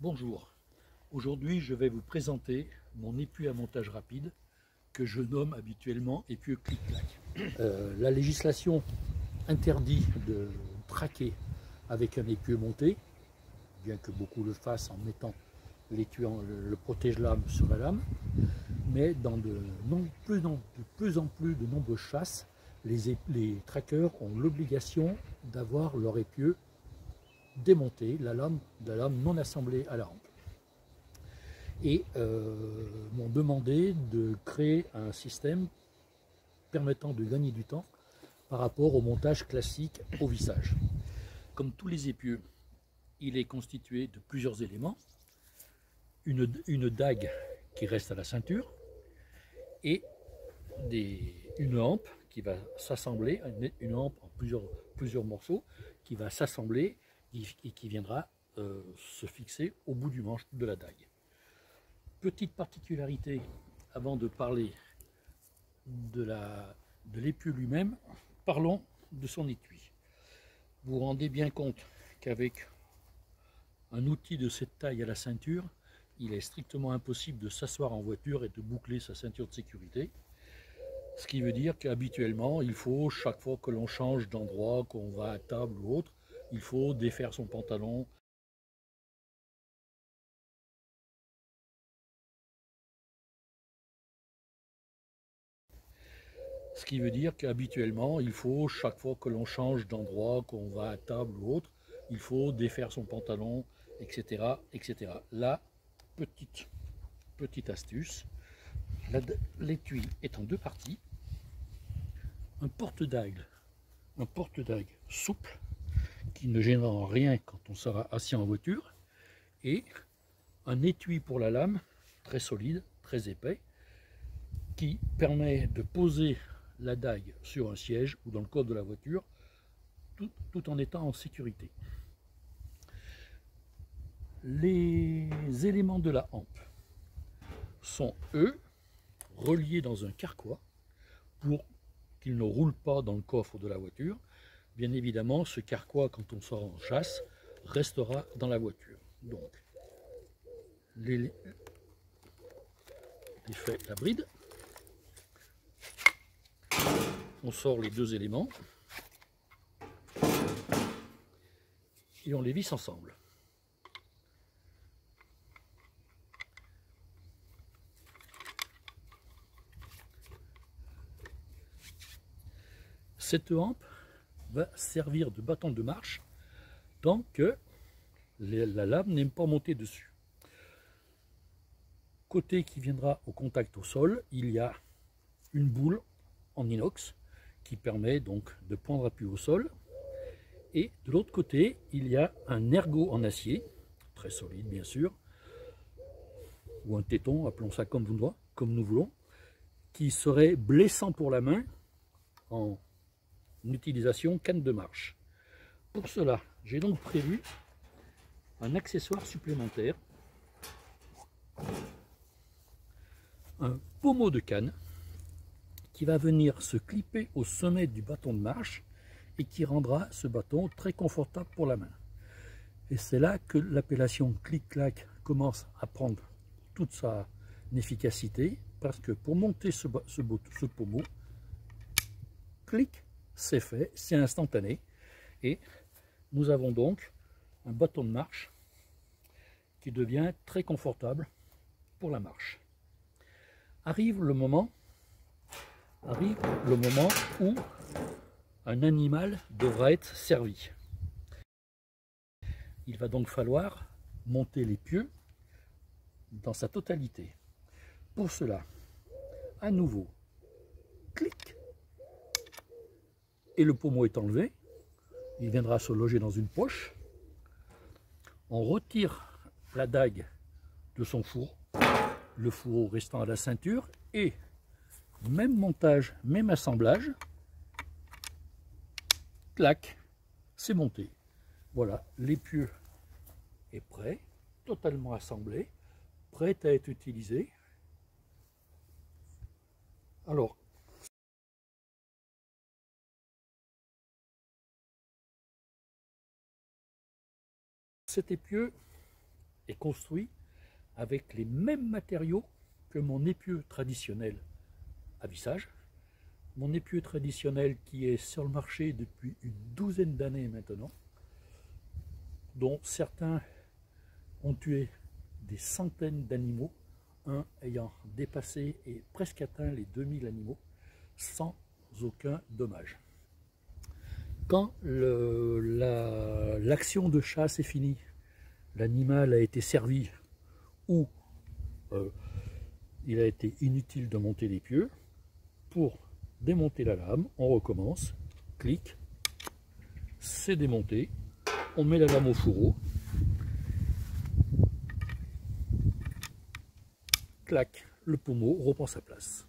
Bonjour, aujourd'hui je vais vous présenter mon étui à montage rapide que je nomme habituellement épieu clic-clac. La législation interdit de traquer avec un épieu monté, bien que beaucoup le fassent en mettant l'étui, le protège-lame sur la lame, mais dans de plus en plus de nombreuses chasses, les traqueurs ont l'obligation d'avoir leur épieu démonté, la lame non assemblée à la rampe. Et m'ont demandé de créer un système permettant de gagner du temps par rapport au montage classique au vissage. Comme tous les épieux, il est constitué de plusieurs éléments. Une dague qui reste à la ceinture et une hampe qui va s'assembler, une hampe en plusieurs morceaux qui va s'assembler et qui viendra se fixer au bout du manche de la dague. Petite particularité, avant de parler de l'épieu lui-même, parlons de son étui. Vous vous rendez bien compte qu'avec un outil de cette taille à la ceinture, il est strictement impossible de s'asseoir en voiture et de boucler sa ceinture de sécurité. Ce qui veut dire qu'habituellement, il faut, chaque fois que l'on change d'endroit, qu'on va à table ou autre, il faut défaire son pantalon. Ce qui veut dire qu'habituellement, il faut, chaque fois que l'on change d'endroit, qu'on va à table ou autre, il faut défaire son pantalon, etc. etc. Là, petite astuce, l'étui est en deux parties. Un porte-dague souple, qui ne gênera en rien quand on sera assis en voiture, et un étui pour la lame, très solide, très épais, qui permet de poser la dague sur un siège ou dans le coffre de la voiture, tout en étant en sécurité. Les éléments de la hampe sont, eux, reliés dans un carquois pour qu'ils ne roulent pas dans le coffre de la voiture. Bien évidemment, ce carquois, quand on sort en chasse, restera dans la voiture. Donc, la bride, on sort les deux éléments et on les visse ensemble. Cette hampe va servir de bâton de marche tant que la lame n'est pas montée dessus. Côté qui viendra au contact au sol, il y a une boule en inox qui permet donc de prendre appui au sol. Et de l'autre côté, il y a un ergot en acier, très solide bien sûr, ou un téton, appelons ça comme nous voulons, qui serait blessant pour la main en utilisation canne de marche. Pour cela, j'ai donc prévu un accessoire supplémentaire, un pommeau de canne qui va venir se clipper au sommet du bâton de marche et qui rendra ce bâton très confortable pour la main. Et c'est là que l'appellation clic-clac commence à prendre toute sa efficacité, parce que pour monter ce pommeau, clic, c'est fait, c'est instantané, et nous avons donc un bâton de marche qui devient très confortable pour la marche. Arrive le moment où un animal devra être servi. Il va donc falloir monter l'épieu dans sa totalité. Pour cela, à nouveau, clic, et le pommeau est enlevé. Il viendra se loger dans une poche. On retire la dague de son fourreau, le fourreau restant à la ceinture, et même montage, même assemblage, clac, c'est monté. Voilà, l'épieu est prêt, totalement assemblé, prêt à être utilisé. Alors, cet épieu est construit avec les mêmes matériaux que mon épieu traditionnel à vissage. Mon épieu traditionnel qui est sur le marché depuis une douzaine d'années maintenant, dont certains ont tué des centaines d'animaux, un ayant dépassé et presque atteint les 2000 animaux sans aucun dommage. Quand l'action de chasse est finie, l'animal a été servi ou il a été inutile de monter l'épieu, pour démonter la lame, on recommence, clic, c'est démonté, on met la lame au fourreau, clac, le pommeau reprend sa place.